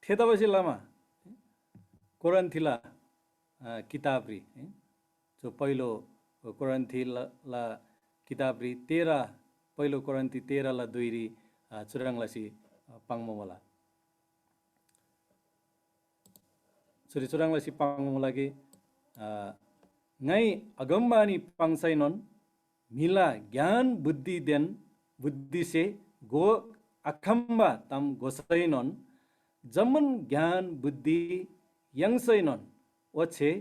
थेतापछि लामा कोरन्थिला किताबरी जो पहिलो कोरन्थिला किताबरी 13 पहिलो कोरन्थी 13 ला दुईरी चुराङलासी पाङमोला चुराङलासी पाङमोलाकी ngai agambani pangsainon mila ज्ञान बुद्धि देन बुद्धि से गो अखम्बा तम गोसैnon जमन ज्ञान बुद्धि यंगसैnon वछे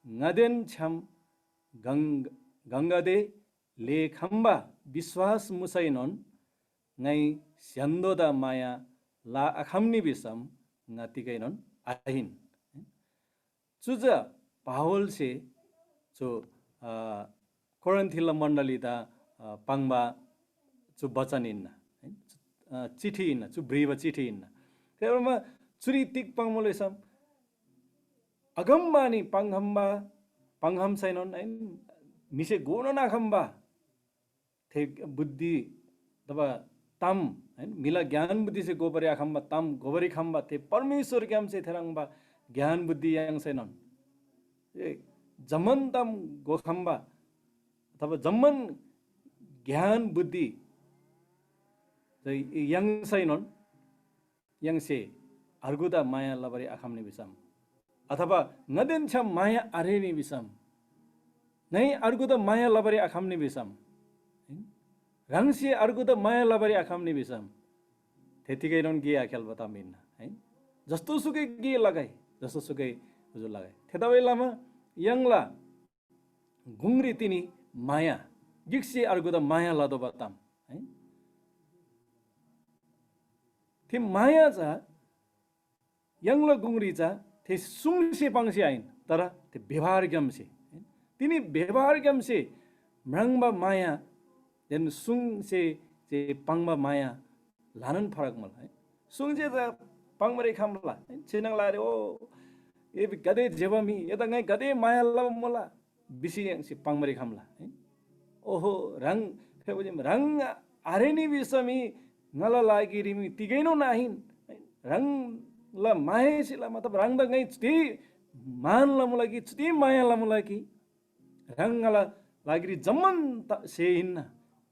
ngden छम गंगदे लेखम्बा विश्वास मुसैnon ngai स्यान्दोदा माया ला अखम्नी बिसम ngatiकैnon आहिन चुजा पावल से जो कोरन्थिला मण्डली दा पाङबा जो वचन इन्न चिठी इन्न जो ब्रीव चिठी इन्न त्यसमा चुरी तिक पाङमोलेसम अगम्बानी पाङहम्बा पाङहम छैनन् मिसे गोनो नाखम्बा थे बुद्धि तबा तम मिला ज्ञान बुद्धि से गोबरे आखम्बा तम गोबरी खम्बा थे परमेश्वर क्याम से थेरंगबा ज्ञान बुद्धि yang छैनन् जमन तम गोखम्बा अथवा जमन ज्ञान बुद्धि yang छैनन् yang से अर्गुदा माया लबरी आखम्ने बिसम अथवा ngden छ माया अरेनी बिसम नै अर्गुदा माया लबरी आखम्ने बिसम रंगसे अर्गुदा माया लबरी आखम्ने बिसम त्यतिकै नन गे आखेल बतामिन है जस्तो सुकै गे लगाई जस्तो सुकै हुजुर लगाई त्यता बेलामा यङला गुंग्री तिनी माया गिक्से अर्गुदा माया लदो बताम है थे माया जा यङला गुंग्री जा थे सुङसे पाङसे आइन तर ते व्यवहार गमसे तिनी व्यवहार गमसे म्रङबा माया जन सुङसे जे पाङबा माया लानन फरक मल है सुङसे जा पाङमरे खामला छिनङ लारे ओ ए गदे जेबमी यता ngai गदे माया लब मोला बिसी से पाङमरे खामला है ओहो रंग फेबजे रंग आरेनी बिसमी ngala लागि रिमी तिगैनो नाहिन रंग ल माया सिला मतलब रंग द ngai ति मान ल मुलाकी ति माया ल मुलाकी रंग ngala लागि जम्मन से हिन्न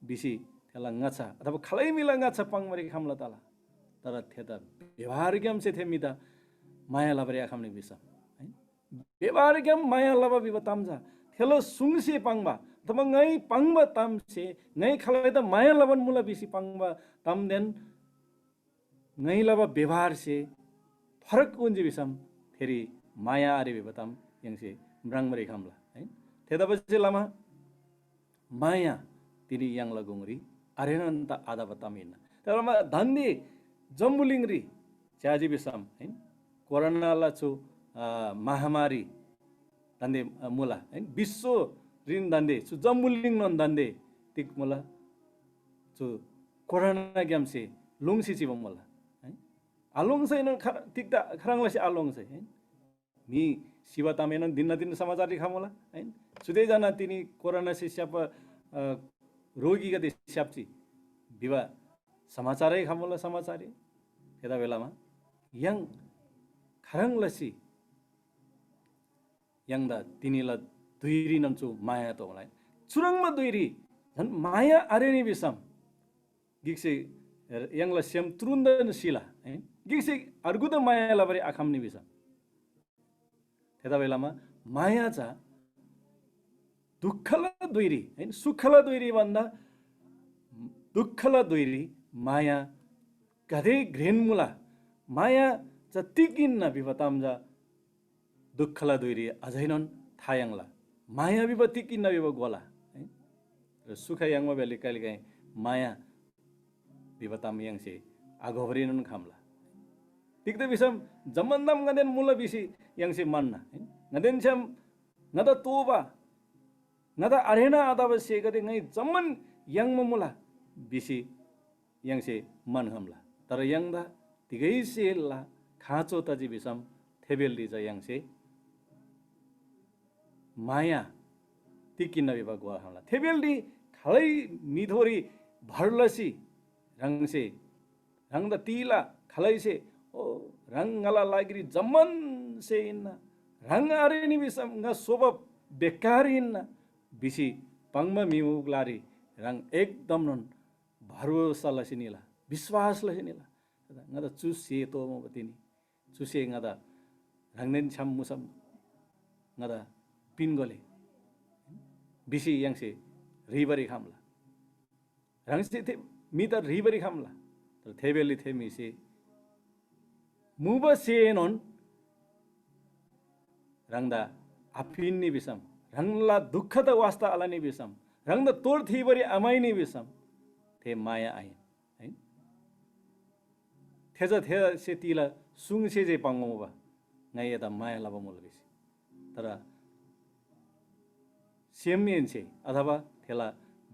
बिसी थला ngचा अथवा खलै मिला ngचा पाङमरे खामला तला तर थेता व्यवहार गम से थेमिदा माया लबरे आखम्ने बिसम व्यवहार गम माया लबा बिबतामजा थेलो सुङसे पाङबा अथवा ngai पाङबा तामसे ngai खलै त माया लबन मुला बिसी पाङबा ताम देन ngai लबा व्यवहार से फरक उन्जे बिसम फेरि माया आरे बिबताम यंसे म्राङमरे खामला है थेदा बसे लामा माया तिनी yang लगुङरी आरेनन त आदा बतामिन तरमा धन्दी जम्बुलिङरी ज्याजी बिसम है कोरोना ला छु महामारी दन्दे मुला है विश्व ऋण दन्दे छु जम्बुलिङ नन दन्दे तिक मुला छु कोरोना ग्यामसे लुङसी चिब मुला है आलोङसै न तिकता खराङलासे आलोङसै है मी शिव तामेन दिन दिन समाचार लिखा मुला है सुदे जना तिनी कोरोना से स्याप रोगी गते स्यापची विवा समाचारै खामुला समाचारै त्यता बेलामा yang खराङलासी yang दा तिनीला दुईरी नम्चु माया त होला चुरङमा दुईरी झन् माया आरेनी बिसम गिक्से यङला स्याम तुरुन्द सिला है गिक्से अर्गुद माया लबरे आखम्ने बिसम त्यता बेलामा माया चा दुःखला दुईरी हैन सुखला दुईरी भन्दा दुःखला दुईरी माया गधे घ्रेनमुला माया जतिकिन्न बिबतामजा दुःखला दुईरी अझैनन थायङला माया बिबतिकिन्न बिब गोला है र सुख याङमा बेले कहिले काहीँ माया बिबताम यङसे आगोभरिनन खामला तिक्द बिसम जम्मन्दम गदेन मुला बिसी यङसे मान्ना है गदेन छम नदा तोबा नदा अरेना आदा बसे गदे ngai जम्मन यङमा मुला बिसी यङसे मन हमला तर यङदा तिगै सेला खाँचो तजी बिसम थेबेलदी जा यङसे माया तिकिन्न बिबा गोवा हमला थेबेलदी खलै मिधोरी भरलसी रंगसे रंगदा तिला खलैसे ರಂಗಲ ಲಾಗಿರಿ ಜಮ್ಮನ್ ಸೆ ಇನ್ನ ರಂಗ ಅರೇನಿ ಬಿಸಂ nga सोब बेकार इन्न बिसी पंगमा मिउग्लारी रंग एकदम नन भरोसा लसिनिला विश्वास लसिनिला nga da चुसे तो म बतिनी चुसे nga da rangnen cham musam nga da pingole बिसी यांगसे रिबरी खामला रंगसे थे मी त रिबरी खामला तर थेबेली थे मिसे मुबा सेनोन रंगदा अपिन्नी बिसम रंगला दुःखद वास्ता अलानी बिसम रंगदा तोड थीबरी अमाइनी बिसम थे माया आइन है थेजा थे से तिला सुङसे जे पांगोबा ngai eta माया लाबा मोल बिस तर सेम्यन से अथवा थेला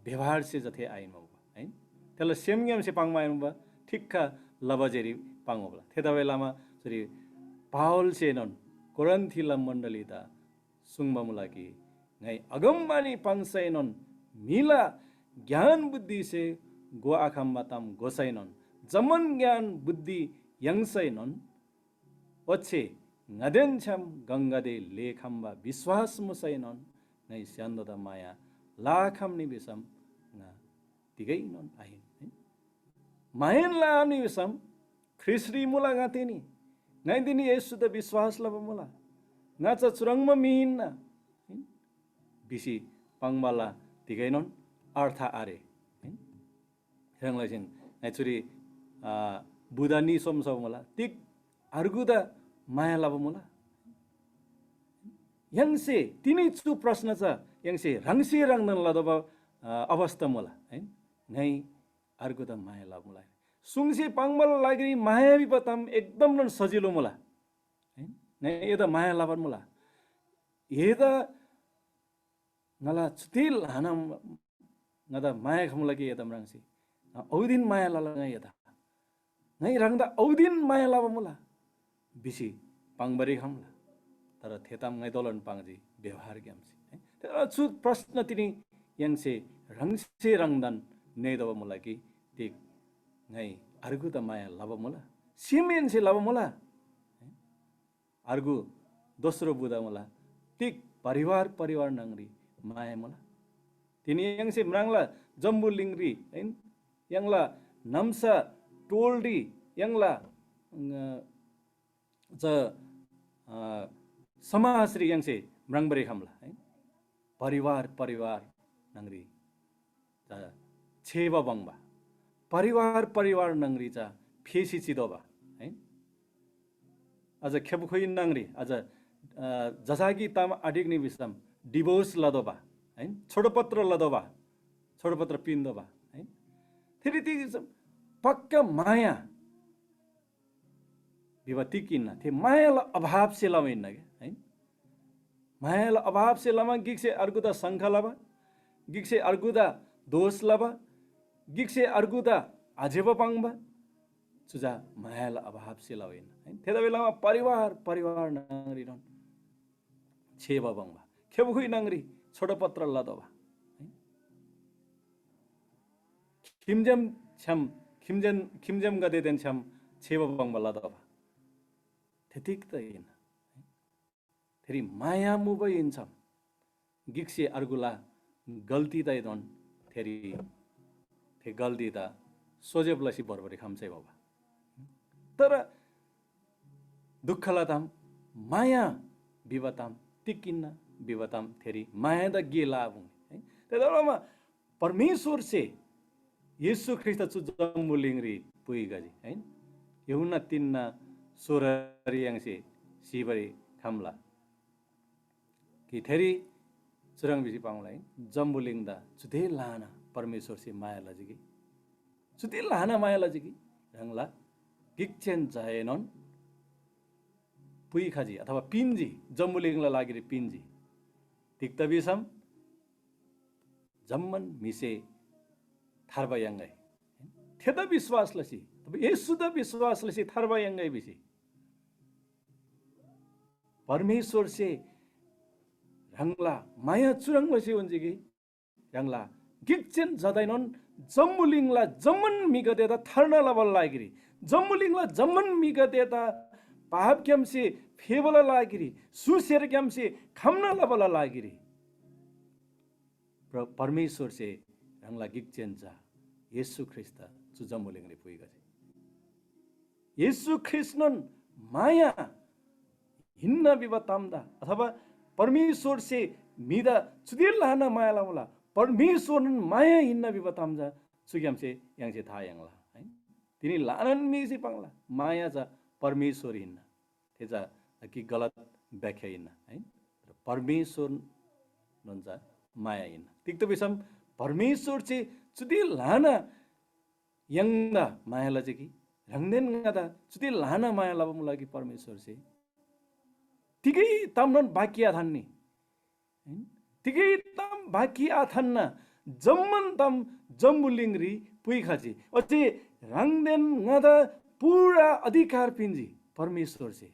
व्यवहार से जथे आइन मबा है थेला सेम्यम से पांगमा आइनबा ठिक्का लबजेरी पांगोबला थेदा बेलामा सरी पावल से नन कोरन्थिला मण्डलीता सुङबा मुलाकी ngai अगमबानी पांगसैनन मिला ज्ञान बुद्धि से गो आखम बाताम गोसैनन जमन ज्ञान बुद्धि यंगसैनन ओछे ngden cham gangade lekhamba विश्वास मुसैनन ngai स्यान्ददा माया लाखम नि बिसम nga tigainon ahin mayen la ni bisam khrisri mula ngateni ngai dini yesu da विश्वास लब मुला ngacha churangma minna bisi pangmala tigainon artha are herangla jing ngai churi budani somsa mula tik arguda माया लब मुला यंगसे तिनी चु प्रश्न छ यंगसे रंगसे रंगन लदबा अवस्था मुला है ngai arguda माया लब मुला सुङसे पाङमल लागि माया विपतम एकदम नन सजिलो मुला है नै एदा माया लब मुला एदा ngala chutil hanam ngada माया खमुला कि एदा रंगसे औदिन माया लला ngai एदा ngai रंगदा औदिन माया लब मुला बिसी पांगबरी खामला तर थेताम ngai दोलन पांगजी व्यवहार ग्यामसी तर छु प्रश्न तिनी यंगसे रंगसे रंगदन नै दब मुला कि tik ngai argu ta माया लब मुला सिमेन से लब मुला argu दोस्रो बुदा मुला tik परिवार परिवार नंगरी माया मुला तिनी यंगसे म्रांगला जम्बु लिंगरी हैन यंगला नमसा टोल्डी यंगला ज समाश्री यंगसे म्रांगबरी खामला है परिवार परिवार नंगरी ज छेबा बंगबा परिवार परिवार नंगरी ज फेसी चिदोबा है आज खेबखोइ नंगरी आज जसागी ताम आडिग्नि बिसम डिभोर्स लदोबा है छोडपत्र लदोबा छोडपत्र पिन्दोबा है फेरि ती पक्का माया विभति किन्ना थे मायाला अभाव से लमिन्न के है मायाला अभाव से लमा गिक से अर्गुदा संख लबा गिक से अर्गुदा दोष लबा गिक से अर्गुदा आजेब पांगबा सुजा मायाला अभाव से लमिन्न है थेदा बेलामा परिवार परिवार नंगरी नन छेबा बंगबा खेबखुइ नंगरी छोडपत्र लदबा है खिमजम गदे देन छम छेबा बंगबा लदबा तेतिक त इन फेरि माया मुबै इन्छम गिक्से अर्गुला गल्ती त इदन फेरि थे गल्ती त सोजेबलसी बरबरी खामसै बाबा तर दुःखला ताम माया विवताम तिकिन्न विवताम फेरि माया द गेला बुङ है तेदरमा परमेश्वर से येशू ख्रिस्ट चु जम्बुलिंगरी पुइ गजी है यहुना तिन्ना सोररी यंगसे सिबरी खामला कि थेरी चुरंग बिसी पाउँलाई जम्बुलिंगदा जुदे लाना परमेश्वर से माया लजिगी जुदे लाना माया लजिगी रंगला गिक्चेन जाएनन पुइ खाजी अथवा पिन्जी जम्बुलिंगला लागिरी पिन्जी तिक्ता बिसम जम्मन मिसे थारबा यंगै थेदा विश्वास लसी तब येशू द विश्वास लसी थारबा यंगै बिसी परमेश्वर से रंगला माया चुरंग बसी उन्जिगी रंगला गिक्चेन जदैनन जम्बुलिंगला जमन मिगदेदा थर्न लबल लागिरी जम्मुलिङला जम्मन मिगा देता पाप क्यामसे फेबला लागिरी सुसेर क्यामसे खम्ना लबला लागिरी परमेश्वर से रंगला गिक्चेन्जा येशू ख्रिस्त चु जम्मुलिङले पुगेका छे येशू ख्रिस्टन माया हिन्न विवताम्दा अथवा परमेश्वर से मिदा चुदिर लाना माया लामुला परमेश्वर माया हिन्न विवताम्जा सुग्यामसे यांसे था यांगला है तिनी लानन मिसी पांगला माया जा परमेश्वर हिन्न तेजा कि गलत व्याख्या हिन्न है परमेश्वर नन्छ माया हिन्न तिक्तो बिसम परमेश्वर से चुदिर लाना यांगदा मायाला चाहिँ कि रंगदेन ngada चुदि लाना माया लब मुलागी परमेश्वर से तिकै तमन बाकी आथन्नी तिकै तम बाकी आथन्ना जम्मन तम जम्बुलिंगरी पुइखाची अझै रंगदेन ngada पूरा अधिकार पिन्जी परमेश्वर से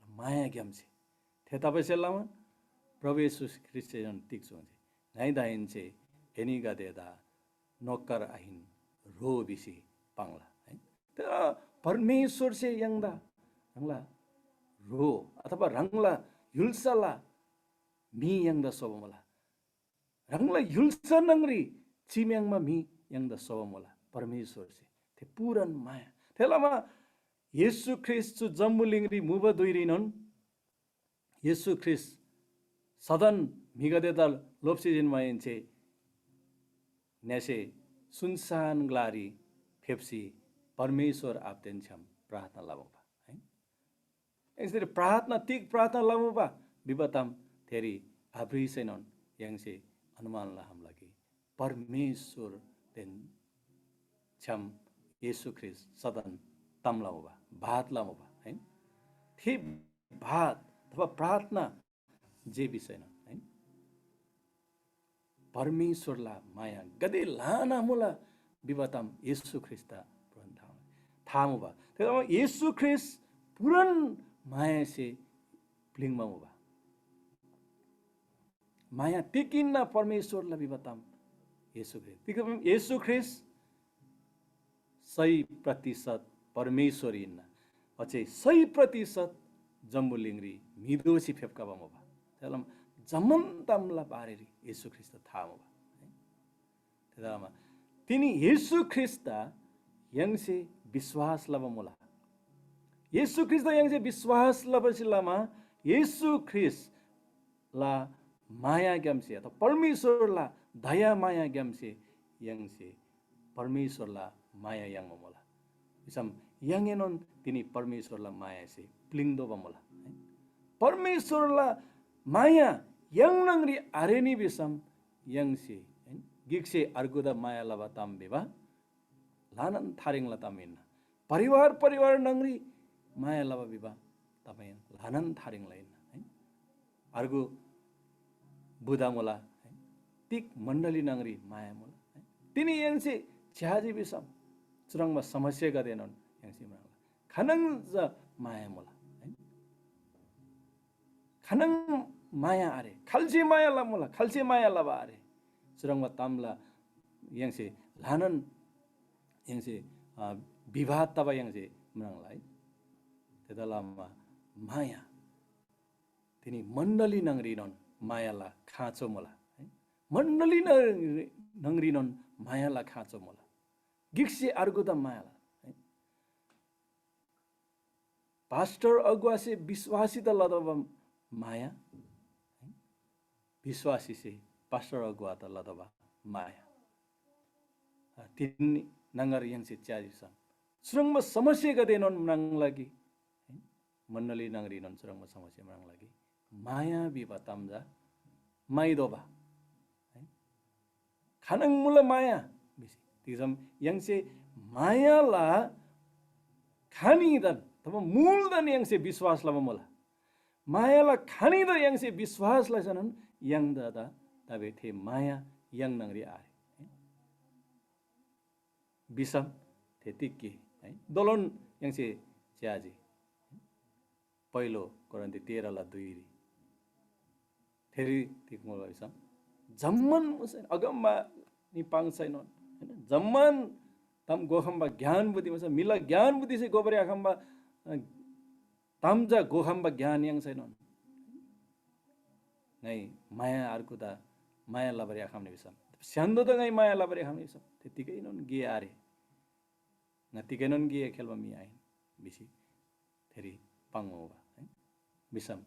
माया ग्याम से थे तपाईसे लामा प्रभु येशू ख्रिस्टन तिक्सो नाइ दाइन से एनिगा देदा नोकर आहिन रो बिसी पांगला है तर परमेश्वर से यंगदा रंगला रो अथवा रंगला युल्सला मी यंगदा सोबमला रंगला युल्सा नंगरी चिम्यांगमा मी यंगदा सोबमला परमेश्वर से थे पूरन माया थेलामा येशू ख्रिस्ट जम्मुलिंगरी मुब दुइरिनन येशू ख्रिस्ट सदन मिगदेदा लोप्सिजिन मायनचे नेसे सुनसान ग्लारी फेप्सी परमेश्वर आपदेन छम प्रार्थना लामोबा है यसरी प्रार्थना तिक प्रार्थना लामोबा विबतम थेरी आब्रिसेनन यंगसे अनुमान ला हम लगी परमेश्वर देन छम येशू ख्रिस्ट सदन तम लामोबा भात लामोबा है थे भात अथवा प्रार्थना जे विषय न है परमेश्वरला माया गदे लाना मुला विबतम येशू ख्रिस्ता पुरन थामुबा तेमा येशू ख्रिस्ट पुरन माया से प्लिङमा मुबा माया तिकिन्न परमेश्वरला विबतम येशू ख्रिस्ट 100% परमेश्वर हिन्न अझै 100% जम्बुलिंगरी मिदोसी फेप्का बमोबा तेलम जमन तमला बारेरी येशू ख्रिस्ट थामुबा तेदामा तिनी येशू ख्रिस्त यंगसे विश्वास लबमुला येशू ख्रिस्त यंगसे विश्वास लबसिलामा येशू ख्रिस्ट ला माया ग्यामसे अथवा परमेश्वरला दया माया ग्यामसे यंगसे परमेश्वरला माया यांगमोला इसम यंगेनन तिनी परमेश्वरला माया से प्लिङदो बमोला परमेश्वरला माया yang nangri areni bisam yang si gikse arguda maya lava tam beba lanan tharing la tamin परिवार nangri maya lava beba tamen lanan tharing lain argu buda mola tik mandali nangri maya mola tini yang si chaji bisam surang ma samasya ga denon yang si mala khanang za maya mola khanang माया आरे खालसे माया लामुला खालसे माया लाबा आरे सुरंगमा तामला यंगसे लानन यंगसे विवाद तबा यंगसे मनांगलाई तेदलामा माया तिनी मण्डली नंगरिनन मायाला खाँचो मोला मण्डली नंगरिनन मायाला खाँचो मोला गिक्से अर्गुदा मायाला पास्टर अगुवासे विश्वासी त लदबा माया विश्वासी से पास्टर अगुवा त लदबा माया तिनी नंगर यंगसे चारिसा सुरंगमा समस्या गदेनन नंग लागि मण्डली नंगरिनन सुरंगमा समस्या नंग लागि माया विबतामजा माइदोबा खानंग मुला माया बिसी तिसम यंगसे मायाला खानिदन तब मूलदन यंगसे विश्वास लबा मोला मायाला खानिदा यंगसे विश्वास लसनन yang dada tabe the maya yang nangri are bisam the tikki dolon yang se chaji पहिलो कोरन्ती 13 ला 2 री फेरि tikmo bisam जम्मन मुसे अगममा नि पाङ छैन हैन जम्मन tam gohamba gyan buddhi masa mila gyan buddhi se gobare akhamba tamja gohamba gyan yang छैनन् ngai maya arkuda maya labare akhamne bisam स्यान्दो त ngai maya labare akhamne bisam त्यतिकै नन गे आरे नतिकै नन गे खेलबा मि आइन बिसी थेरी पाङोबा bisam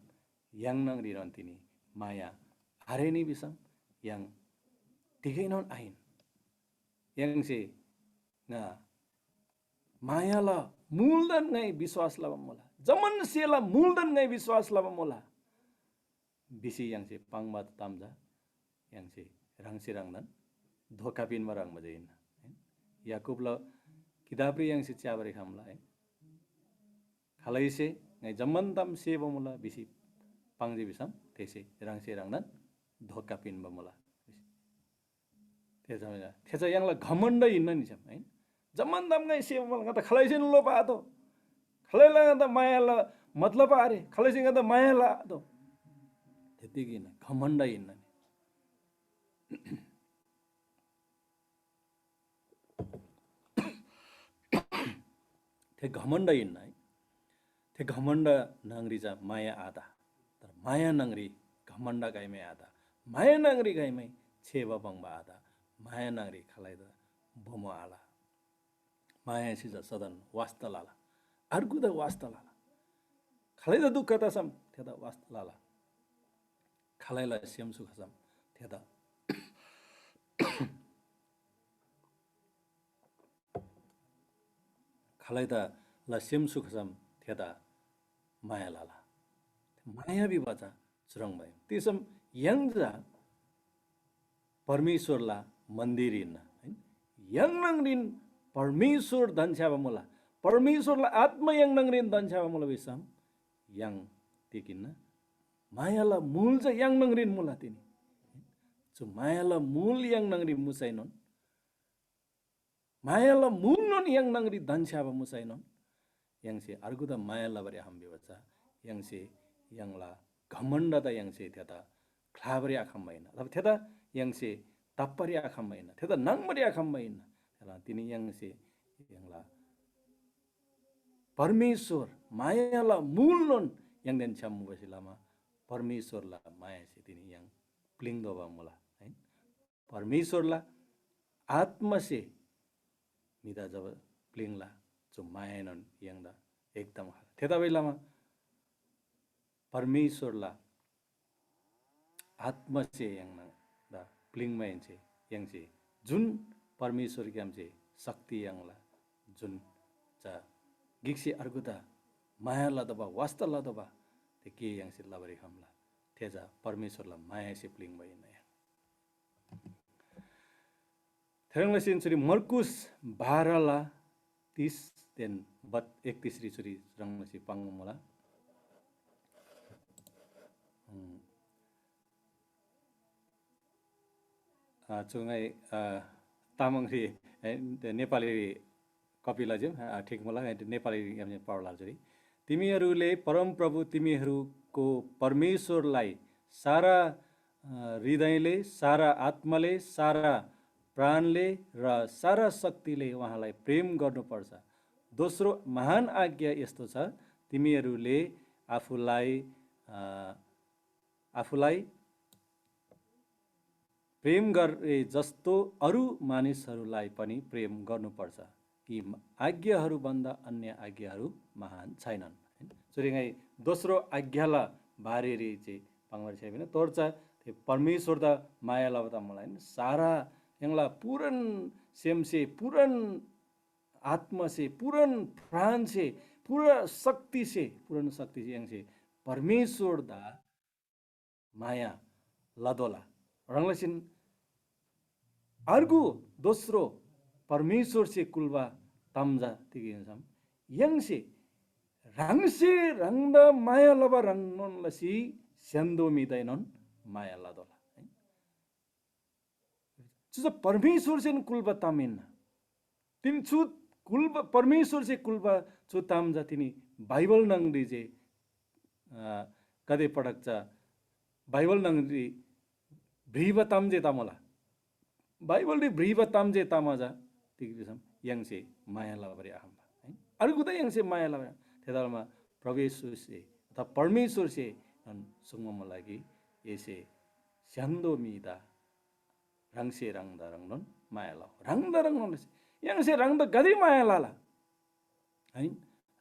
yang nang riron tini maya are ni bisam yang tigai non ain yang se nga maya la muldan ngai biswas la mola zaman se la muldan ngai biswas la mola bisi yang se pangma tamja yang se rangsi rangdan dhoka pin marang majain yakub la kidapri yang se chabari khamla khalai se ngai zaman tam se bomola bisi pangji bisam tese rangsi rangdan dhoka pin bomola त्यहाँ यहाँलाई घमण्ड हिँड्न नि छ हैन जम्मन दाम गाई सेवा मलाई त खलाइसिन लो पातो खलाइला त मायाला मतलब आरे खलाइसिन त मायाला तो त्यतिकै न घमण्ड हिँड्न नि त्यो घमण्ड हिँड्न है त्यो घमण्ड नङ्ग्री जा माया आधा तर माया नङ्ग्री घमण्ड गाइमै आधा माया नङ्ग्री गाइमै छेवा बङ्बा आधा माया नागरी खलाइदा बोमो आला माया सिजा सदन वास्ता लाला अर्गुदा वास्ता लाला खलाइदा दुःख त सम थेदा वास्ता लाला खलाइला स्यम सुख सम थेदा खलाइदा ला स्यम सुख सम थेदा माया लाला माया भी बचा चुरङ भयो त्यसम यङजा परमेश्वरला मन्दिरिन yang nangrin परमेश्वर धन्स्याबा मोला परमेश्वरलाई आत्मा yang nangrin धन्स्याबा मोला बिसम yang तिकिन मायाला मूल चाहिँ yang nangrin मोला तिनी जो मायाला मूल yang nangrin मुसाइनन् मायाला मूल नन yang nangrin धन्स्याबा मुसाइनन् yang से अर्गुदा मायाला बरे हम बेवचा yang से yang ला घमण्ड त yang से थेता खलाबरे आखमैना अब थेता yang से tapari akhamaina theda nangmari akhamaina ela tini yang se yangla परमेश्वर मायाला मूल non yang den chamu basilama परमेश्वरला माया से तिनी yang प्लिङ दोबा मोला हैन परमेश्वरला आत्मा से मिदा जब प्लिङला जो माया non yang दा एकदम थेदा बेलामा परमेश्वरला आत्मा से yang दा प्लिङमा yang से जुन परमेश्वर के हमसे शक्ति यंगला जुन चा गिक्सी अर्गुदा माया लदबा वास्ता लदबा ते के yang से लबरी हमला तेजा परमेश्वरला माया से प्लिङ भएन थरंगला सेन्चुरी मर्कुस 12 ला 30 देन 31 री चुरी रंगला से पांगु मला चुङै तामाङरी नेपाली कपिला ज्यू ठिक मलाई नेपाली पढ्ला जरी तिमीहरूले परमप्रभु तिमीहरूको परमेश्वरलाई सारा हृदयले सारा आत्माले सारा प्राणले र सारा शक्तिले उहाँलाई प्रेम गर्नुपर्छ दोस्रो महान आज्ञा यस्तो छ तिमीहरूले आफूलाई प्रेम गरे जस्तो अरू मानिसहरूलाई पनि प्रेम गर्नुपर्छ यी आज्ञाहरूभन्दा अन्य आज्ञाहरू महान छैनन् चुरिङै दोस्रो आज्ञाला बारेरी चाहिँ पाङ्गरी छ भने तोर्चा त्यो परमेश्वर द माया लबता मलाई सारा यंगला पूरन सेम से पूरन आत्मा से पूरन प्राण से पूरा शक्ति से पूरन शक्ति से यंग से परमेश्वर द माया लदोला रंगलसिन अर्गु दोस्रो परमेश्वर से कुलवा तम्जा तिगिन्छम यंग से रंगदा माया लबा रंगन लसी स्यान्दो मिदैनन् माया लदोला जुन परमेश्वर से कुलवा तामिन तिन छु कुलवा परमेश्वर से कुलवा छु तामजा तिनी बाइबल नंगरी जे कदे पढक्चा बाइबल नंगरी भ्रीव तामजे तामला बाइबल रे भ्रीव तामजे तामाजा तिगिसम यङसे माया लाबरे आखम्बा है अर्को त यङसे माया लाबरे तेदालमा प्रभु येशू से अथवा परमेश्वर से सुंगम लागि एसे स्यान्दो मिदा रङसे रङदा रङन माया लाव रङदा रङन यङसे रङदा गदि माया लाला है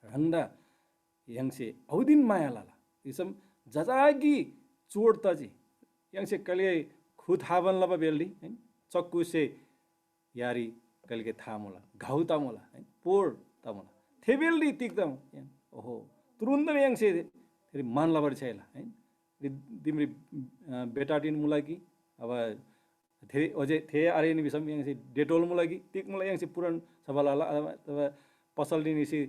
रङदा यङसे औदिन माया लाला इसम जजागी चोडता जी यङसे कले खुद हावन लबा बेल्ली है चक्कु से यारी कलके थामुला घाउ तामुला है पोर तामुला थेबेल्ली तिक्दम ओहो तुरुन्त यङसे फेरि मान लबर छैला है तिम्री बेटाटिन मुलाकी अब थे अझै थे आरेनी बिसम यङसे डेटोल मुलाकी तिक मुला यङसे पुरान सबलाला अब पसलनी से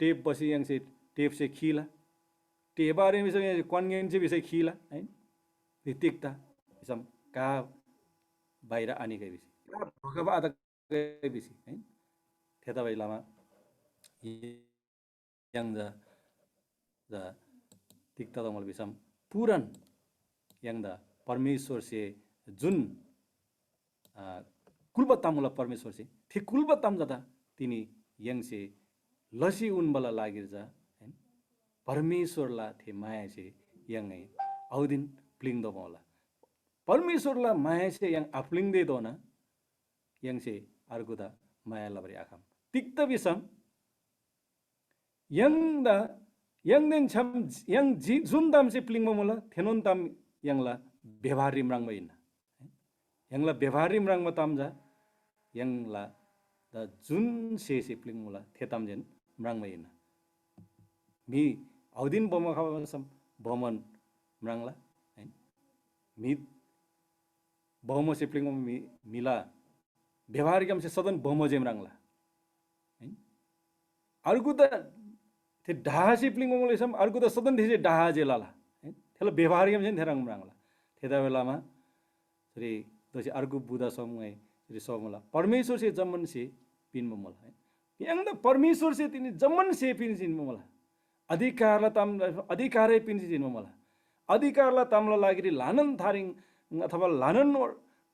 टेप बसी यङसे टेप से खीला टेप आरे बिसम यङसे कन्गेन से बिसै खीला है तिक्ता बिसम का बाहिर आनी गए बिसी भगवा आदा गए बिसी है थेता बैलामा yang da tikta da mal bisam puran yang da परमेश्वर से जुन कुलबत्तामुला परमेश्वर से थे कुलबत्ताम जाता तिनी yang से लसी उनबला लागिर जा हैन परमेश्वरला थे माया से yang है औदिन प्लिङ दो मला परमेश्वरला माया से yang अपलिङ दे दो ना yang से अर्गुदा माया लबरे आखम तिक्ता बिसम yang da yang den cham yang ji zun dam se pling mola thenon tam yang la व्यवहार रिमराङ मैन yang la व्यवहार रिमराङ म tam जा yang la da जुन से pling mola thetam jen mrang मैन mi audin boma kha sam bomon mrang la mi bomo se pling mi mila व्यवहार गम से सदन बोमो GeM रंगला अर्को त थे ढाहा सिप्लिङ मोले सम अर्को त सदन थिसे ढाहा जेलाला थेला व्यवहार गम चाहिँ थेरङ रंगला थेदा बेलामा रे दोसे अर्को बुदा समय रे समला परमेश्वर से जमन से पिन मोला है yang त परमेश्वर से तिनी जमन से पिन सिन मोला अधिकारला तम अधिकारै पिन सिन मोला अधिकारला तमला लागि लानन थारिङ अथवा लानन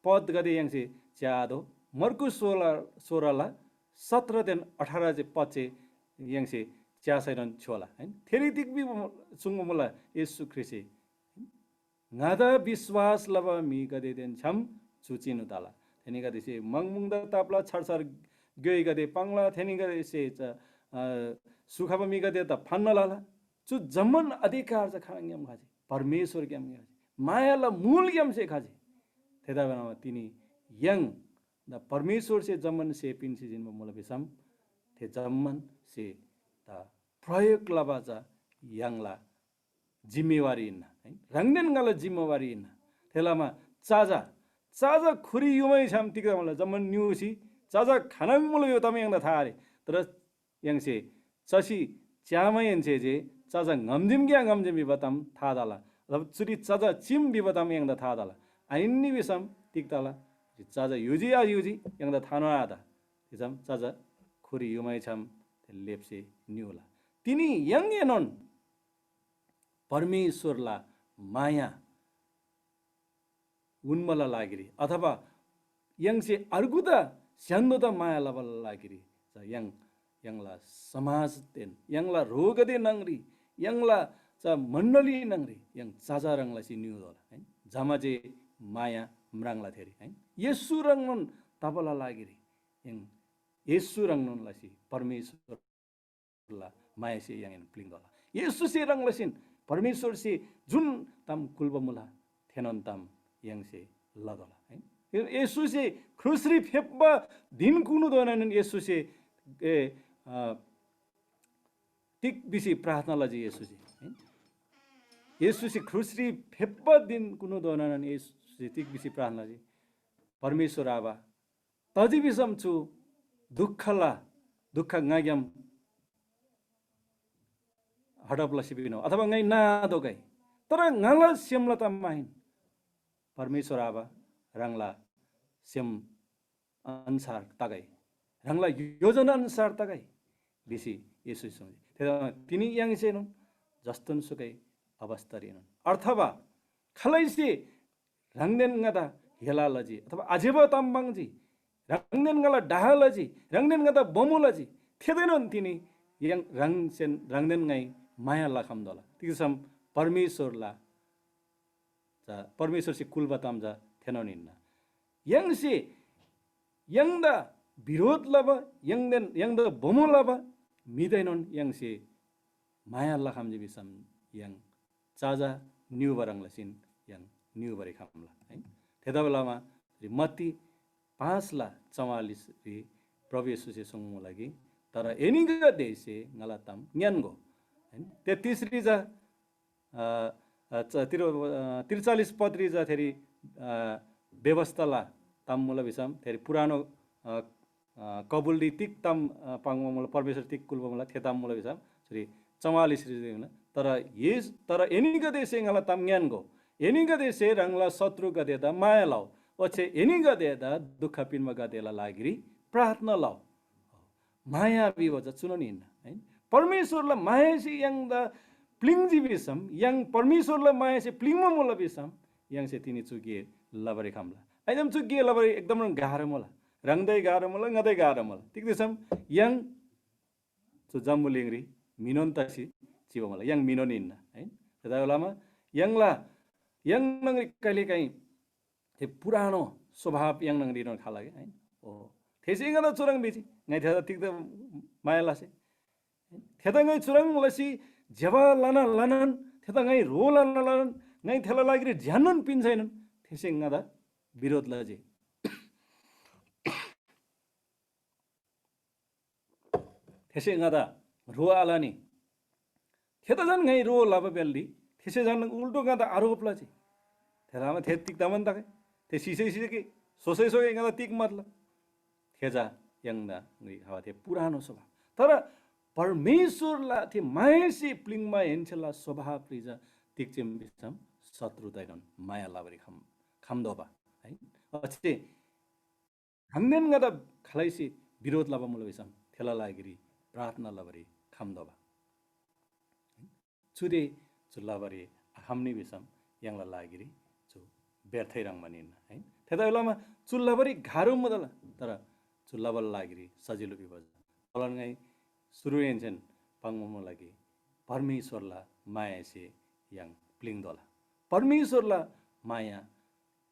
पद गदे yang से च्यादो मर्कु 16 17 दिन 18 जे पचे yang से च्यासैरन छोला हैन थेरि दिक्बि सुंगो मोला येशू ख्रिस्ट ngada विश्वास लबा मी गदे देन छम चुचिनु ताला थेनि गदे से मंगमुंगदा तापला छरछर गय गदे पांगला थेनि गदे से सुखाबा मी गदे त फन्न लाला चु जमन अधिकार छ खांगम खाजे परमेश्वर के हम मायाला मूल यम से खाजे थेदा बनामा तिनी yang द परमेश्वर से जमन से पिन से जिनमा मोला बिसम थे जमन से द प्रयोग लबाजा यांगला जिम्मेवारी न रंगदेन गला जिम्मेवारी न थेलामा चाजा चाजा खुरी युमै छम तिका मला जमन न्यूसी चाजा खानाङ मोला यो तम यांगदा थारे तर yang से चसी च्यामयन से जे चाजा ngमजिम ग्या ngमजिम बिबतम थादाला अब चुरी चाजा चिम बिबतम यांगदा थादाला आइन्नी बिसम तिक्ताला चाजा युजी आ युजी yang da थानो आदा तिजम चाजा खुरी युमै छम लेप्से न्यूला तिनी yang एनन परमेश्वरला माया उन्मला लागिरी अथवा yang से अर्गुदा स्यान्दोदा माया लबल लागिरी yang ला समाज तेन yang ला रोगदे नंगरी yang ला चा मण्डली नंगरी yang चाजा रंगला सि न्यूला है जमाजे माया म्राङला थेरी है येशू रंगन तबला लागिरी yang येशू रंगन लासी परमेश्वरला माया से yang प्लिङ दला येशू से रंगलसिन परमेश्वर से जुन तम कुलबमुला थेनन तम yang से लदला है येशू से ख्रुसरी फेब्बा दिन कुनु दोनन येशू से तिक बिसी प्रार्थना लजी येशू से येशू से ख्रुसरी फेब्बा दिन कुनु दोनन येशू तिक बिसी प्रार्थना जी परमेश्वर आबा तजी बिसम छु दुःखला दुःख गाग्याम हडपला सिबिनो अथवा गाई ना दोगाई तर ngala सेमला त माहिन परमेश्वर आबा रंगला सेम अनुसार तगाई रंगला योजना अनुसार तगाई बिसी येशू समझे तेदा तिनी yang सेनु जस्तन सुकै अवस्था रेन अथवा खलैसे रंगदेन ngada हेला लजी अथवा आजेब तम्बाङजी rangnen ngala dahalaji rangnen ngada bomulaji thedenon tini yang rangnen ngai maya la khamdola tisam परमेश्वर ला परमेश्वर से कुल बताम जा थेनोनिन yang से yang da विरोध लबा yang da bomo laba midainon yang से माया ला खाम जिबिसम yang चाजा न्यू बरङ लसिन yang न्यू बरे खामला है तेदा बेलामा मत्ती 5:44 रि प्रभु येशू से संगम लागि तर एनिगा देशे ngalatam न्यानगो हैन 33 रि जा 43 पत्री जाथेरी व्यवस्थाला तम मूल विषम थेरी पुरानो कबुल्दी तिक तम पांगमूल परमेश्वर तिक कुलबमला थेताम मूल विषम सरी 44 रि तर एनिगा देशे ngala tam gnango eniga देशे रंगला शत्रु गदेदा माया लाओ ओछे एनिगा देदा दुख पिनमा गदेला लागिरी प्रार्थना लाओ माया बिवज चुननिन हैन परमेश्वरला मायासी यंदा प्लिङजी बिसम yang परमेश्वरलाई माया से प्लिङमा मोला बिसम yang से तिनी चुगिए लबरे खामला एकदम चुगिए लबरे एकदम गाह्रो मोला रंगदै गाह्रो मोला ngदै गाह्रो मोला ठीक दिसम yang चु जम्बुलिङरी मिनोन तसी चिबो मोला yang मिनोनिन हैन त्यता बेलामा yang नंगरी कहिले काई ते पुरानो स्वभाव yang नंगरी न खाला हैन ओ थेसी गना चुरङ बिची ngai थेदा ठीक द माया लासे थेदा ngai चुरङ लसी जवा लानन थेता ngai रो लानन ngai थेला लागिरी झ्यानन पिन्छैनन् थेसे ngada विरोध लाजे थेसे ngada रो आलानी थेता जन ngai रो लाबा बेल्दी थेसे जन उल्टो ngada आरोप लाजे थेलामा थे तिक दमन तके थे सिसे के सोसै ngada तिक मतलब थेजा यंगना ngai हावा थे पुरानो स्वभाव तर परमेश्वरला थे मायासी प्लिङमा हेन्छला स्वभाव रिजा तिक्चिम बिसम शत्रु दैनन माया लाबरी खामदोबा है अछे हन्देन गदा खलाइसी विरोध लाबा मुल बिसम थेला लागिरी प्रार्थना लाबरी खामदोबा चुदे चुल्लाबरी हामनी बिसम यंगला लागिरी चु व्यर्थै रङ मनिन है थेदा बेलामा चुल्लाबरी गाह्रो मदला तर चुल्लाबल लागिरी सजिलो बिबज बलनgai सुरु हेन्छन् पाङमो लागि परमेश्वरला माया से yang प्लिङदोला परमेश्वरला माया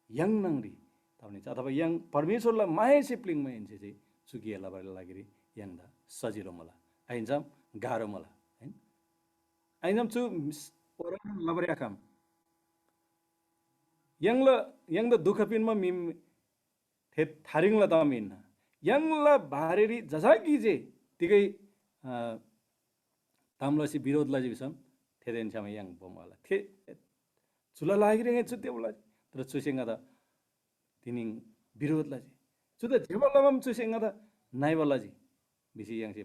yang नंगरी ताउने अथवा yang परमेश्वरला माया से प्लिङमा हेन्छे चाहिँ चुकिएला लागि yang दा सजिलो मला आइन्जम गाह्रो मला हैन आइन्जम चु ओरम लबरे काम yang दा दुख पिनमा मिम थे थारिङला दामिन yang ला भारेरी जजागी तिकै तामलसी विरोध लाजी बिसम थेदेन छम yang bomala थे चुला लागिरे छु देबला तर चुसेंगा दा तिनी विरोध लाजी चुदा जेबलम चुसेंगा दा नाइबला जी बिसी yang से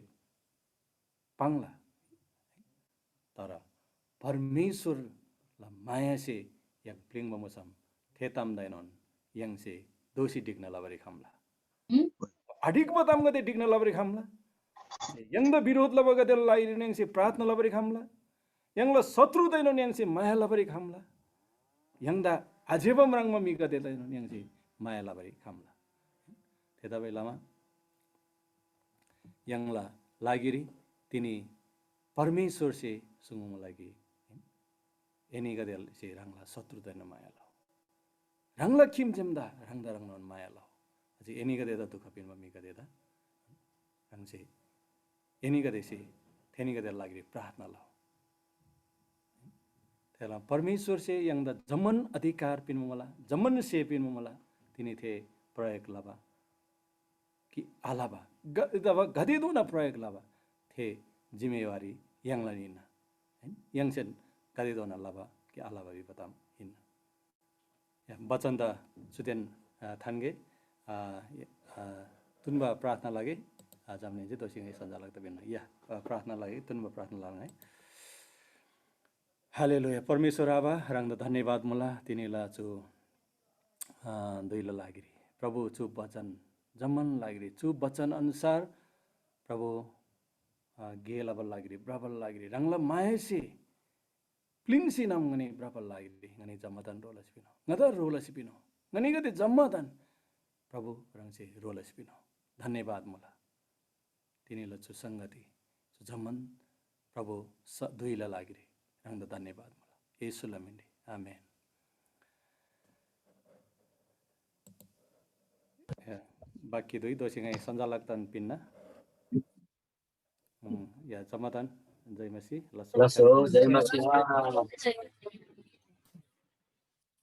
पांगला तर परमेश्वर ला माया से yang प्लिङ बमसम थेताम दैनन yang से दोषी डिग्न लबरे खामला अडिक बताम गते डिग्न लबरे खामला yang दा विरोध लबगा देल लागिरे yang से प्रार्थना लबरे खामला yang ला शत्रु दैनन yang से माया लबरे खामला yang दा आजेबम रङमा मिगा देदैनन yang से माया लबरे खामला त्यता बेलामा yang ला लागिरी तिनी परमेश्वर से सुंगम लागि एनी गदेल से रङला शत्रु दैन माया लाओ रङला खिम जेमदा रङदा रङन माया लाओ अझै एनी गदेदा दुख पिनमा मिगा देदा रङ से एनी गदे से थेनी गदेल लागि प्रार्थना लाओ तेला परमेश्वर से yang दा जमन अधिकार पिनमा मला जमन से पिनमा मला तिनी थे प्रयोग लाबा कि आलाबा गदे दुना प्रयोग लाबा थे जिम्मेवारी yang लानिना हैन yang सेन गदे दुना लाबा कि आलाबा बि बताम हिन या वचन दा सुदेन थानगे तुनबा प्रार्थना लागे आज हामीले चाहिँ दोषीले सञ्चालक त बिन या प्रार्थना लागि तुनबा प्रार्थना लाग है हालेलुया परमेश्वर आबा रंग धन्यवाद मला तिनीला छु दुईला लागिरी प्रभु छु वचन जमन लागिरी छु वचन अनुसार प्रभु गेलबल लागिरी ब्राबल लागिरी रंगला मायसे प्लिङसी नाम गने ब्राबल लागिरी गने जम्मदन रोला सिपिनो नदर रोला सिपिनो गने गते जम्मदन प्रभु रङ चाहिँ रोलस पिनो धन्यवाद मुला तिनीलाई छु सङ्गति छु जमन प्रभु दुईलाई लागिरे रङ द धन्यवाद मुला येशूलाई मिन्डी आमेन बाकी दुई दोषी सञ्चालकतान पिन्न या जमतान जय मसीह Lasso जय मसीह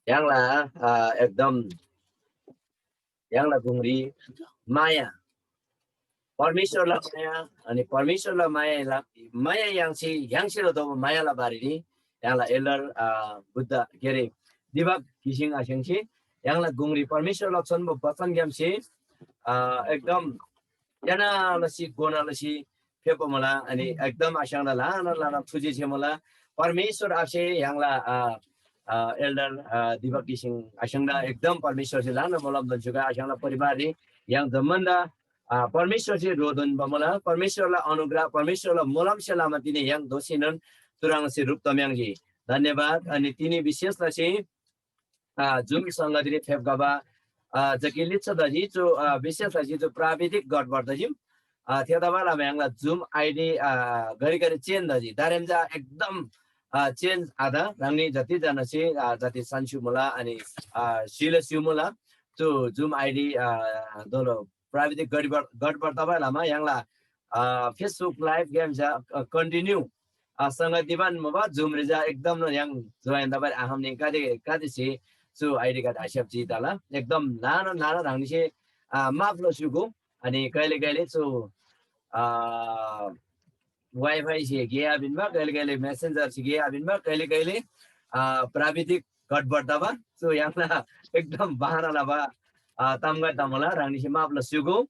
yang là एकदम yang là gungri maya परमेश्वरलाई माया अनि परमेश्वरलाई माया याङसिलो त मायालाई बारिनी याङलाई एल्डर बुद्ध के अरे दिवक किसिङ आसिङसी याङलाई गुङ्री परमेश्वरलाई छन् बचन ग्यामसी एकदम यानालसी गोनालसी फेपो मला अनि एकदम आसाङला लाना थुजी छे मला परमेश्वर आसे याङला एल्डर दिवक किसिङ आसाङला एकदम परमेश्वर से लाना मलम दन्छुका आसाङला परिवार याङ जमन्दा परमेश्वर चाहिँ रोदन बमला परमेश्वरलाई अनुग्रह परमेश्वरलाई मोलम सेलामा तिनी याङ दोषिनन् तुराङ से रूप तम्याङजी धन्यवाद अनि तिनी विशेषलाई चाहिँ जुम संगति फेपगाबा जकिलित छ दजी जो विशेषलाई चाहिँ जो प्राविधिक गठबर्दजी थियो दबाला याङला जुम आइडी गरी चेन दजी दारेमजा एकदम चेन आधा राङ्नी जति जना चाहिँ जति सान्सु मुला अनि शिलस्यु मुला जो जुम आइडी दोलो प्राविधिक गडबड तपाईँलामा याङला फेसबुक लाइभ गेम कन्टिन्यू सँग दिवान मोबा जुम रिजा एकदम याङ जोइन तपाईँ आहामने कादे से सु आइडी कार्ड आसेप जी ताला एकदम नाना राङ्नी से माफलो सुगु अनि कहिले सु वाइफाई से गे आबिनमा कहिले मेसेन्जर से गे आबिनमा कहिले प्राविधिक गडबड दबा सु याङला एकदम बहाना बा tamga tamala rangni si mapla sugu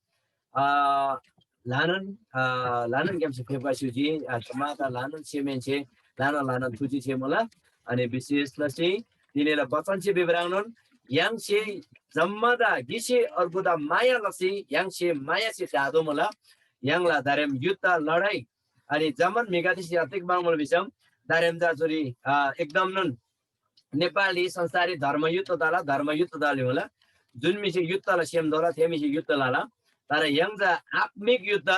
lanan game se pheba suji tomata lanan semenche lanan thuji che mola ani विशेषलाई चाहिँ तिनीलाई वचन चाहिँ विवराउनुन् yang से जम्मदा गिसे अर्बुदा माया लसी yang से माया से जादो मोला yang ला दारेम युद्ध लडाई अनि जमन मेगाति सियातिक बांगमल बिसम दारेम जाजुरी एकदम नुन नेपाली संसारी धर्मयुद्ध दाली होला जुन मिसे युद्धलाई सेमदोला थेमिसे युद्ध लाला तर यङजा आत्मिक युद्ध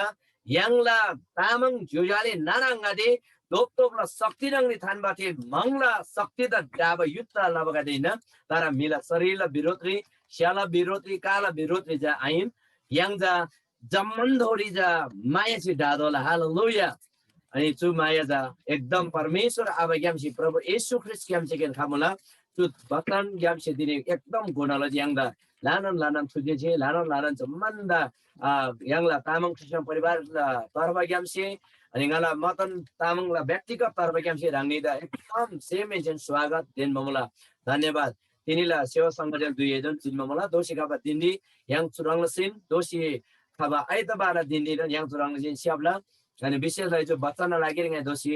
यङला तामाङ जुजाले नानाङ्गादे दोप्तोपला शक्ति रङ्गनी थानबाथे मंगला शक्ति त जाब युद्ध लबगादैन तर मिला शरीरला विरोधी श्याला विरोधी काला विरोधी जा आइन यङजा जम्मनधोरी जा माया से डादोला हालेलुया अनि चु माया जा एकदम परमेश्वर अब ग्यामसी प्रभु येशू ख्रीष्ट ग्यामसी के खामुला चु बतन ग्यामसी दिने एकदम गुणाला यङदा लानन थुजे छे लानन जम्मन्दा याङला तामाङ कृष्ण परिवार तर्फ ग्यामसे अनि गला मतन तामाङला व्यक्तिगत तर्फ ग्यामसे राङ्नीदा एकदम सेम एजेन्ट स्वागत देन ममला धन्यवाद तिनीला सेवा संगठन दुई एजेन्ट जिन ममला दोषी खाबा दिन्दी याङ चुराङलसिन दोषी खाबा आइतबार दिन्दी र याङ चुराङलसिन स्याबला अनि विशेषलाई जो बच्चा नलागिरङे दोषी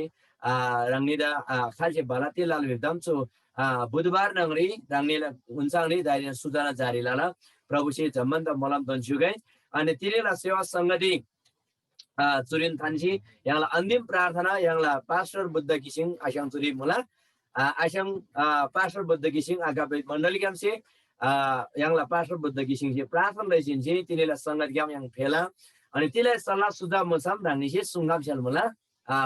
राङ्नीदा खालसे भलाति लाल विदमछु बुधबार नगरी राङ्नीला उन्साङनी दाइने सुजना जारी लाला प्रभु से जम्मन्द मलम दन्सुगै अनि तिनीला सेवा संगति चुरिन थान्सी याङला अन्तिम प्रार्थना याङला पास्टर बुद्ध किसिङ आशाङ चुरी मुला आशाङ पास्टर बुद्ध किसिङ आगापे मण्डली ग्यामसे याङला पास्टर बुद्ध किसिङ से प्रार्थना लैसिन से तिनीला संगत ग्याम याङ फेला अनि तिनीलाई सल्लाह सुझाव मसम राङ्नी से सुंगाम छल मुला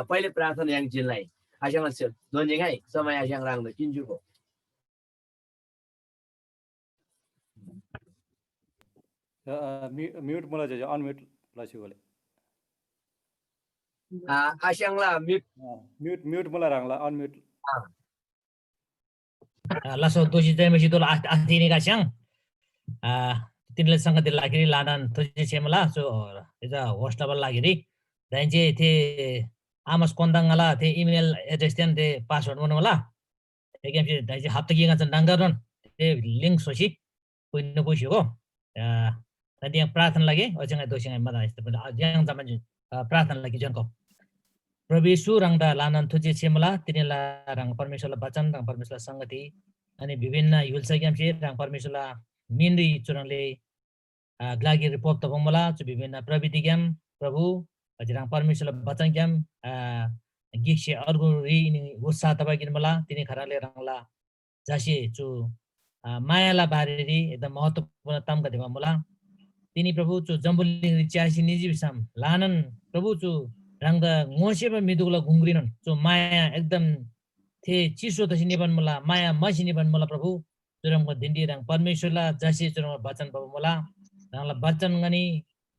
पहिले प्रार्थना याङ जिनलाई आशाङ छ दोन्जिङै समय आशाङ राङ्द किन्जुको म्यूट मला चाहिँ अनम्यूट लसिगोले आशाङला म्यूट मला राङ्ला अनम्यूट लासो दोषी चाहिँ मसी दोला आस्तिनी गास्याङ तिनले संगति लागिरी लानन तुझे छेमला सो इजा होस्टबल लागिरी दाइजे थे आमस कोन्दाङला थे इमेल एड्रेस त्यन थे पासवर्ड मनोला एकदम चाहिँ दाइजे हप्ता किगा चाहिँ डाङ्गरन थे लिंक सोसी कुइन पुसिको तदि प्रार्थना लागि अचंग दोषिङ मदा यस्तो ज्याङ जमन प्रार्थना लागि जनको प्रभु येशू रङदा लानन तुझे छेमला तिनीला रङ परमेश्वरला वचन रङ परमेश्वरला संगति अनि विभिन्न युल्सा ग्याम चाहिँ रङ परमेश्वरला मिन्री चुरङले ग्लागी रिपोर्ट त बमला चु विभिन्न प्रविधि ग्याम प्रभु हजुरङ परमेश्वरला वचन ग्याम गिक्से अर्गु रि उत्साह तपाईँ किनमला तिनी खराले रङला जासी चु मायाला बारेरी एकदम महत्त्वपूर्ण तम गति बमला तिनी प्रभु चु जम्बुलिङ च्यासी निजी बिसाम लानन प्रभु चु रंग ngosepa midugla gungrinon चु माया एकदम थे चिसो तसी निबन मला माया मसी निबन मला प्रभु चुरमको दिन्डी रंग परमेश्वरला जसी चुरम वचन प्रभु मला रंगला वचन गनी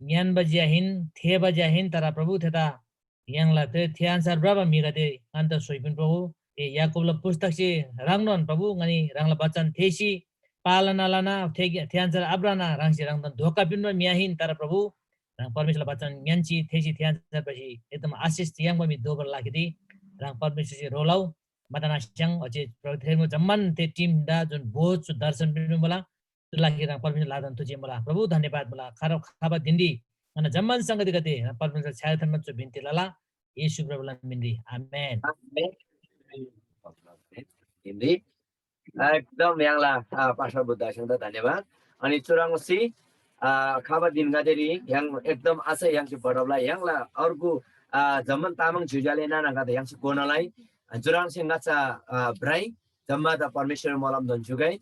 ज्ञान बज्याहिन थे बज्याहिन तर प्रभु थेता यांगला ते थे आन्सर ब्राबा मिगा दे अन्त सोइपिन प्रभु ए याकुबला पुस्तक से रंगनन प्रभु गनी रंगला वचन थेसी पालना लाना थे आन्सर अब्राना रंगसी रंगन धोका पिन मियाहिन तर प्रभु रंग परमेश्वरला वचन ज्ञानची थेसी थे आन्सर पछि एकदम आशिष यांग बमी दोबर लागिदी रंग परमेश्वर से रोलाउ मतना स्याङ अझै प्रभु जम्मन ते टिम दा जुन बोध दर्शन पिनु मला लागि रंग परमेश्वर लादन तुझे मला प्रभु धन्यवाद मला खारो खाबा दिन्दी अनि जम्मन संगति गते परमेश्वर छायाथनमा चु बिन्ती लाला येशू प्रभुला मिन्दी आमेन हिन्दी एकदम यहाँलाई पास्टर बुद्धासँग धन्यवाद अनि चुराङसी खाबा दिन गदेरी yang एकदम आशा yang si बडबला यहाँलाई अर्को जम्मन तामाङ झुजाले नाना गते yang si कोनलाई जुराङ सिंगाचा ब्राइ जम्मा द परमेश्वर मलम दन जुगाई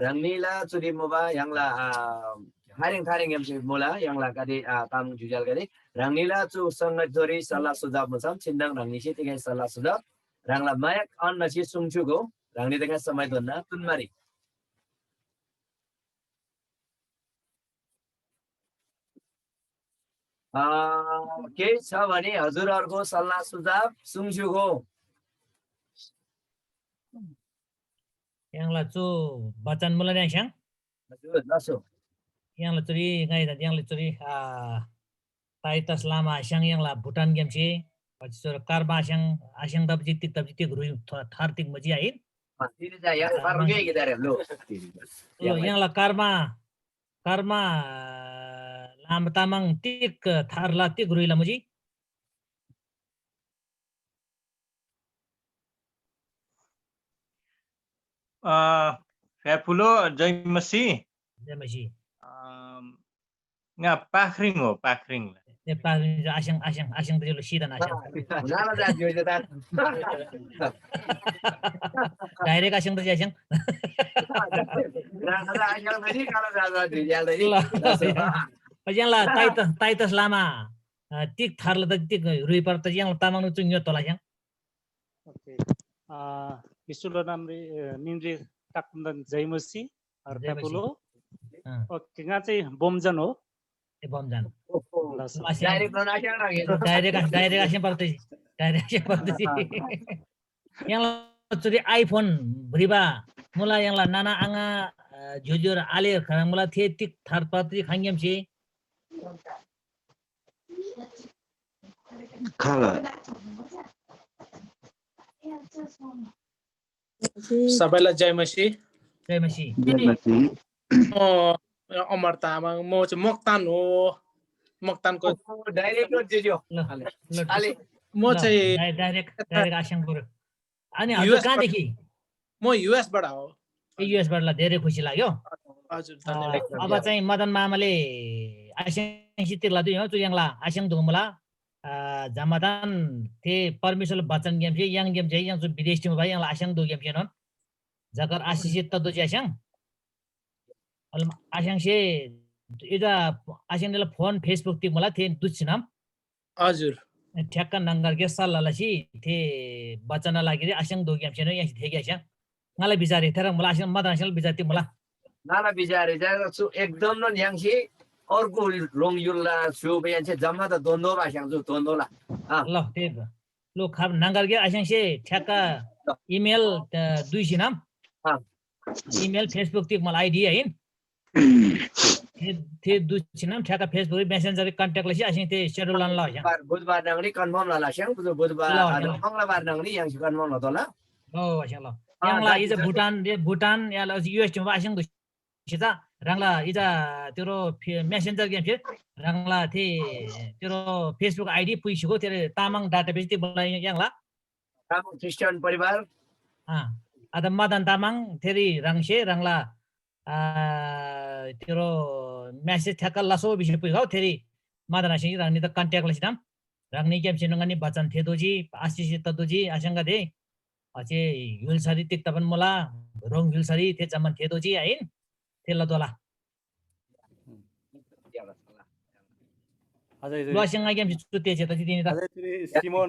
रंगनीला चुरी मोबा यहाँला हारिङ थारिङ yang si मोला यहाँला गदे तामाङ झुजाल गदे रंगनीला चु संगत जोरी सल्लाह सुझाव मसम छिन्दङ रंगनीसी तिगै सल्लाह सुझाव रंगला मायक अन्न छि सुङचुगो रंगनी तका समय दन्ना तुनमारी के छ भने हजुरहरुको सल्लाह सुझाव सुङचुगो यांगला चु वचन मुला न्या स्याङ हजुर लसो यांगला चुरी गाइ दा यांगला चुरी ताइतस लामा स्याङ यांगला भुटान गेम छि पछि चोर कारबा स्याङ आस्याङ दब जित्ति गुरु थार्तिक मजी आइ तिरी जा यार पारुगे गिदारे लो यांगला कर्मा लाम तामाङ तिक थारला तिक गुरुला मजी Fairpulo Jaimasi जमसी nga pakring ho pakring Nepal आस्याङ दिलो सिधन आस्याङ नाला जा जो जता डाइरेक्ट आस्याङ त आस्याङ नाला आइल पनि काला जा दियाल दै यांगला ताइतस लामा तिक थारला त तिक रुई पर त यांगला तामाङ चुङ यो तला स्याङ okay Isulo namri minri takpundan Jaimasi Fairpulo okay nga चाहिँ बोमजन हो ए बमजान डाइरेक्ट नआस्याङ लाग्यो डाइरेक्ट आस्याङ पर्दै यांगला चुरी आइफोन भरिबा मुला यांगला नाना आङा जोजोर आले खरा मुला थे तिक थार पात्री खांगेम छे खाला सबैलाई जयमसी जयमसी अमर तामाङ म चाहिँ मोक्तान हो मोक्तानको डाइरेक्ट दियो आले म चाहिँ डाइरेक्ट आस्याङ पुरो अनि हजुर कहाँदेखि म युएस बाट हो युएस बाट धेरै खुसी लाग्यो हजुर धन्यवाद अब चाहिँ मदन मामाले आस्याङ सितिरला दुई हो चुयाङला आस्याङ दुमला जमादान थे परमेश्वर वचन गेम छे yang गेम छे yang जो विदेश में भाई yang आस्याङ दो गेम छे नन जगर आशिषित त दो आस्याङ आस्याङ से इदा आस्याङ ले फोन फेसबुक ति मला थे दुछिनाम हजुर ठ्याक्क नंगर के सल्लालसी थे वचन लागि रे आस्याङ दो गेम छे न यहाँ थे के आस्याङ मलाई बिचारे थेर मला आस्याङ मदन आस्याङ बिचारति मला नाला बिचारे जा एकदम न न्याङसी अर्को लोङ युला छु बयान चाहिँ जम्मा त दोन्दो आस्याङ जो दोन्दोला ल त्यही लो खाब नंगर के आस्याङ से ठ्याक्क इमेल दुई सिनाम इमेल फेसबुक ति मलाई आइडी हैन थे दुई सिनाम ठ्याक्क फेसबुक मेसेन्जर कन्ट्याक्ट लसी आस्याङ ते शेड्युल लान ल आस्याङ बुधबार नगरी कन्फर्म ला आस्याङ बुधबार मंगलबार नगरी yang कन्फर्म ल तला हो आस्याङ ल यांगला इज भुटान याला युएस मा आस्याङ दु सिता रंगला इजा तेरो मेसेन्जर गेम छे रंगला थे तेरो फेसबुक आईडी पुइसको तेरे तामाङ डाटाबेस ति बोलाई यांगला तामाङ क्रिस्चियन परिवार अद मदन तामाङ थेरी रंगसे रंगला तेरो मेसेज ठ्याक्क लसो बिसे पुइगौ थेरी मदन आसिङ रंगनी त कन्ट्याक्ट लसिनाम रंगनी गेम छिनंगनी बचन थे दोजी आशिष त दोजी आशंका दे अचे युलसरी तिक तपन मोला रोङ युलसरी थे जमन थे दोजी आइन तेल दोला अझै Lu asyang ngagam si tuti aja tadi ini ta. Simon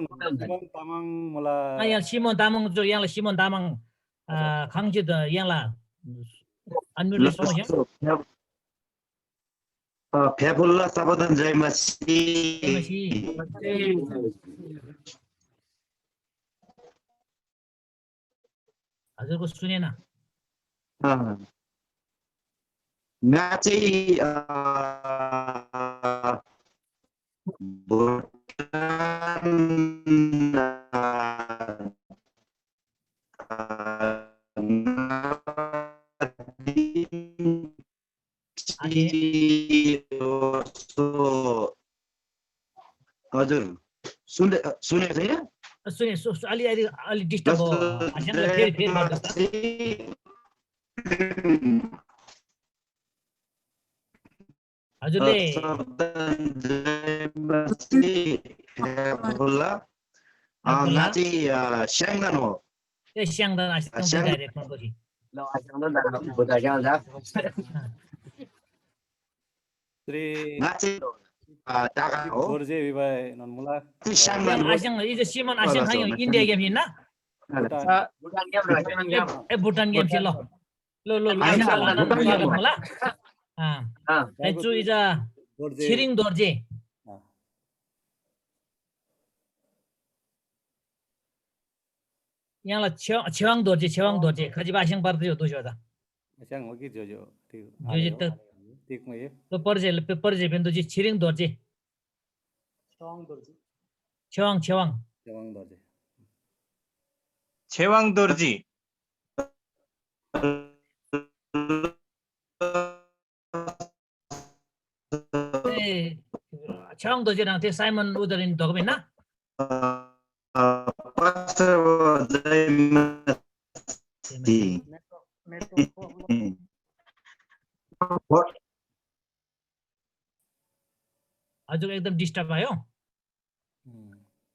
Tamang मलाई Yang Simon Tamang jo yang la Simon Tamang Kangji da yang la unmute song ya. फेफुल्ला सबदन जयमसी हजुरको सुनेन मैं चाहिँ हजुर सुनेको छैन सुने अलि अलि अलि डिस्टर्ब हो अझै फेरि गर्दा हजुरले नाची स्याङ्दन हो ए स्याङदा आसिङ डाइरेक्ट नगरी ल आजकल बुढा जाँदा नाची टाका हो गोर्जे विवाह ननमुला स्याङ्दन हो आसिङ इज सिमन आसिङ खायो इन्डिया गेम हिँड्न बुढान गेम राखेन गेम ए भुटान गेम छ ल ल ल ल होला दाइजु इज छिरिङ दोर्जे यहाँलाई छेवाङ दोर्जे खजिबा आसिङ पर्दै हो दोस्रो त स्याङ हो कि जो जो त टिकमा ये ल पर्जे पनि दोजी छिरिङ दोर्जे छेवाङ जवाङ दर्जे छेवाङ दोर्जी ए छेवाङ दोर्जे राख्थे साइमन उदरिन धोको हैन हजुर एकदम डिस्टर्ब भयो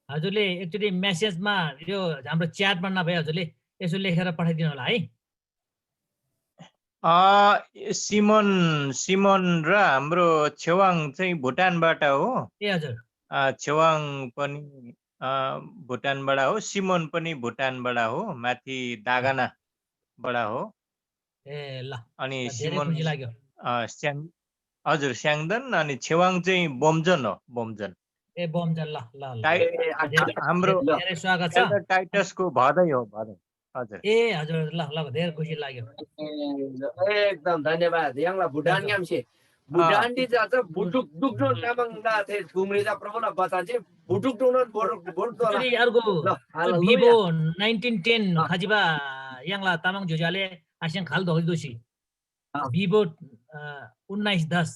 हजुरले एकचोटि मेसेजमा यो हाम्रो च्याटमा नभए हजुरले यसो लेखेर पठाइदिनु होला है सिमन र हाम्रो छेवाङ चाहिँ भुटानबाट हो ए हजुर छेवाङ पनि भुटानबाट हो सिमन पनि भुटानबाट हो माथि दागानाबाट हो ए ल अनि धेरै सिमन खुसी लाग्यो हजुर स्याङ्दन अनि छेवाङ चाहिँ बोम्जन हो बोम्जन ए बमजन ल ल ल हाम्रो धेरै स्वागत छ टाइटसको भदै हो भदै हजुर ए हजुर ल ल धेरै खुसी लाग्यो एकदम धन्यवाद यहाँलाई भुटान गेम छ भुटान दि जात बुटुक दुक्नो नामङ दा थे कुमरी दा प्रभुला बता चाहिँ बुटुक दुनो बोर्ड फेरि अर्को भिभो 1910 खजिबा यङला तामाङ जुजाले आसिङ खाल धोइ दोसी भिभो 1910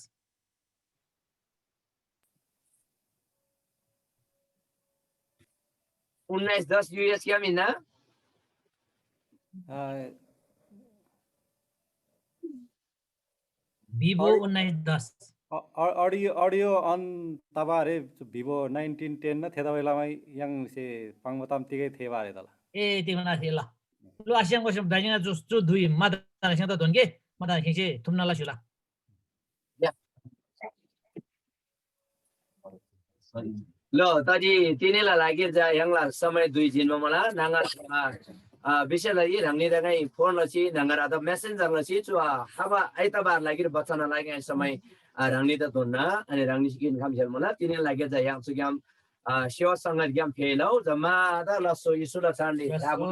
1910 यूएस क्या मिना भिभो 1910 ऑडियो ऑन तबारे भिभो 1910 न थे बेलामा yang से पाङमताम तिगै थे बारे तला ए तिमीलाई थिए ल लु आसिङ कसम दाइना जो दुई मादा सिङ त धोन के मादा खिचे थुम्नला सुला ल तजी तिनीलाई लागि जा यङला समय 2 दिनमा मला नांगा विषयलाई हामीले दगाई फोन लछि नंगरा त मेसेन्जर लछि चु हाबा आइतबार लागि बच्चाना लागि समय रांगनी त दोन्ना अनि रांगनी सिकिन काम छ मला तिनीलाई लागि जा yang सुग्याम सेवा संगत ग्याम फेलौ जम्मा द लसो इसुला चान्डी लसो